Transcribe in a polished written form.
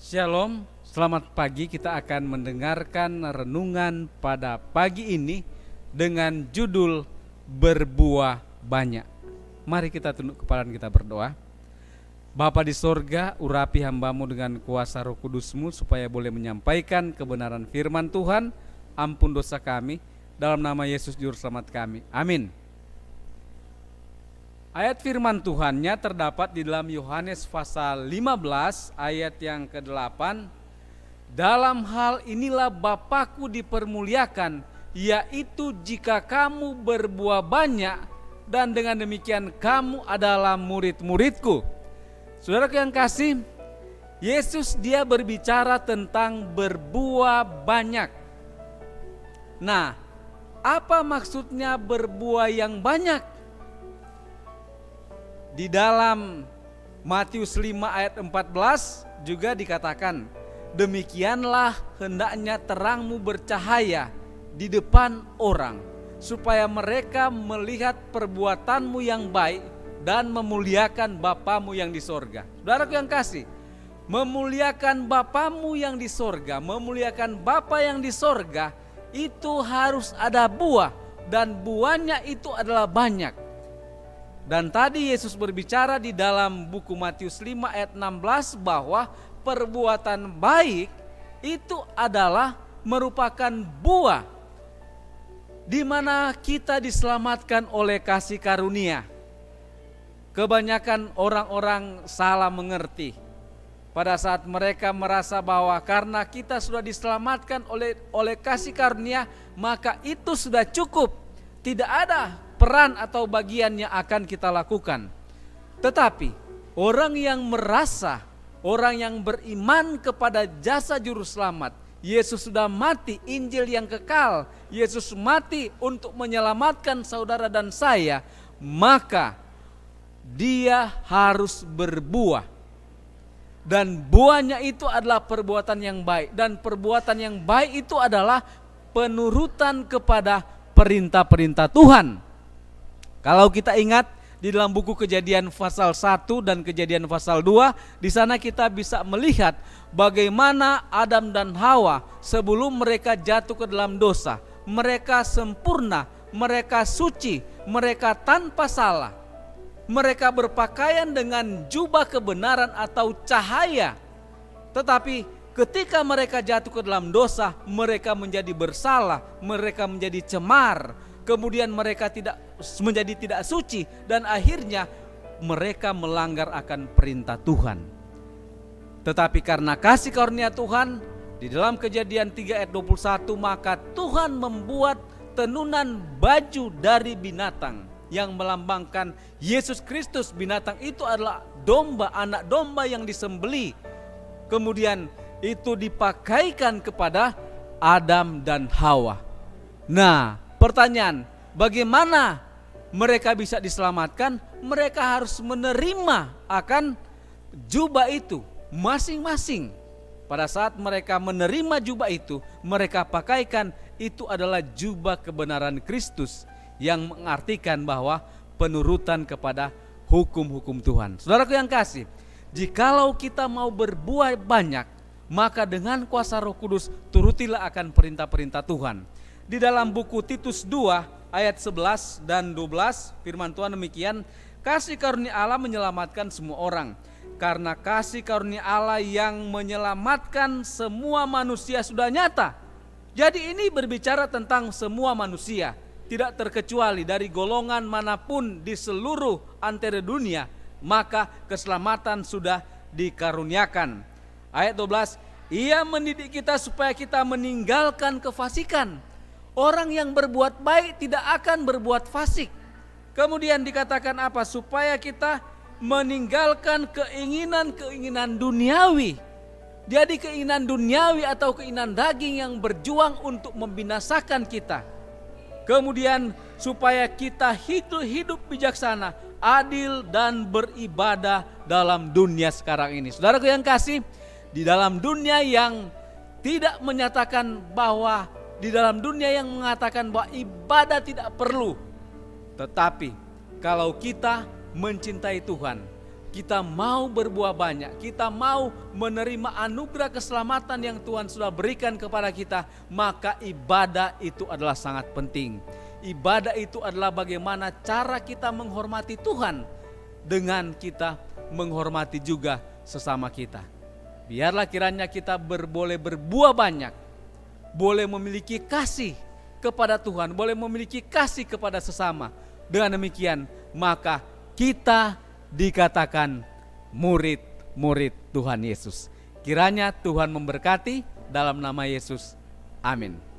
Shalom, selamat pagi. Kita akan mendengarkan renungan pada pagi ini dengan judul Berbuah Banyak. Mari kita tunduk kepala dan kita berdoa. Bapa di sorga, urapi hamba-Mu dengan kuasa Roh Kudus-Mu supaya boleh menyampaikan kebenaran firman Tuhan. Ampun dosa kami, dalam nama Yesus Juru Selamat kami. Amin. Ayat firman Tuhannya terdapat di dalam Yohanes pasal 15 ayat yang ke-8. Dalam hal inilah Bapa-Ku dipermuliakan, yaitu jika kamu berbuah banyak, dan dengan demikian kamu adalah murid-murid-Ku. Saudara yang kasih, Yesus dia berbicara tentang berbuah banyak. Nah, apa maksudnya berbuah yang banyak? Di dalam Matius 5 ayat 14 juga dikatakan, demikianlah hendaknya terangmu bercahaya di depan orang, supaya mereka melihat perbuatanmu yang baik dan memuliakan Bapamu yang di sorga. Saudaraku yang kasih, memuliakan Bapamu yang di sorga, memuliakan Bapa yang di sorga, itu harus ada buah, dan buahnya itu adalah banyak. Dan tadi Yesus berbicara di dalam buku Matius 5 ayat 16 bahwa perbuatan baik itu adalah merupakan buah di mana kita diselamatkan oleh kasih karunia. Kebanyakan orang-orang salah mengerti pada saat mereka merasa bahwa karena kita sudah diselamatkan oleh kasih karunia, maka itu sudah cukup. Tidak ada peran atau bagian yang akan kita lakukan. Tetapi orang yang merasa, orang yang beriman kepada jasa juru selamat, Yesus sudah mati, Injil yang kekal, Yesus mati untuk menyelamatkan saudara dan saya, maka dia harus berbuah. Dan buahnya itu adalah perbuatan yang baik. Dan perbuatan yang baik itu adalah penurutan kepada perintah-perintah Tuhan. Kalau kita ingat di dalam buku Kejadian pasal 1 dan Kejadian pasal 2, di sana kita bisa melihat bagaimana Adam dan Hawa sebelum mereka jatuh ke dalam dosa, mereka sempurna, mereka suci, mereka tanpa salah. Mereka berpakaian dengan jubah kebenaran atau cahaya. Tetapi ketika mereka jatuh ke dalam dosa, mereka menjadi bersalah, mereka menjadi cemar. Kemudian mereka menjadi tidak suci, dan akhirnya mereka melanggar akan perintah Tuhan. Tetapi karena kasih karunia Tuhan, di dalam Kejadian 3 ayat 21, maka Tuhan membuat tenunan baju dari binatang yang melambangkan Yesus Kristus. Binatang itu adalah domba, anak domba yang disembelih. Kemudian itu dipakaikan kepada Adam dan Hawa. Nah, pertanyaan, bagaimana mereka bisa diselamatkan? Mereka harus menerima akan jubah itu masing-masing. Pada saat mereka menerima jubah itu, mereka pakaikan, itu adalah jubah kebenaran Kristus yang mengartikan bahwa penurutan kepada hukum-hukum Tuhan. Saudaraku yang kasih, jikalau kita mau berbuah banyak, maka dengan kuasa Roh Kudus turutilah akan perintah-perintah Tuhan. Di dalam buku Titus 2 ayat 11 dan 12 firman Tuhan demikian, kasih karunia Allah menyelamatkan semua orang. Karena kasih karunia Allah yang menyelamatkan semua manusia sudah nyata. Jadi ini berbicara tentang semua manusia, tidak terkecuali dari golongan manapun di seluruh antara dunia, maka keselamatan sudah dikaruniakan. Ayat 12, Ia mendidik kita supaya kita meninggalkan kefasikan. Orang yang berbuat baik tidak akan berbuat fasik. Kemudian dikatakan apa? Supaya kita meninggalkan keinginan-keinginan duniawi. Jadi keinginan duniawi atau keinginan daging yang berjuang untuk membinasakan kita. Kemudian supaya kita hidup bijaksana, adil dan beribadah dalam dunia sekarang ini. Saudaraku yang kasih, di dalam dunia yang tidak menyatakan bahwa, di dalam dunia yang mengatakan bahwa ibadah tidak perlu. Tetapi kalau kita mencintai Tuhan, kita mau berbuah banyak, kita mau menerima anugerah keselamatan yang Tuhan sudah berikan kepada kita, maka ibadah itu adalah sangat penting. Ibadah itu adalah bagaimana cara kita menghormati Tuhan dengan kita menghormati juga sesama kita. Biarlah kiranya kita boleh berbuah banyak, boleh memiliki kasih kepada Tuhan, boleh memiliki kasih kepada sesama. Dengan demikian, maka kita dikatakan murid-murid Tuhan Yesus. Kiranya Tuhan memberkati dalam nama Yesus. Amin.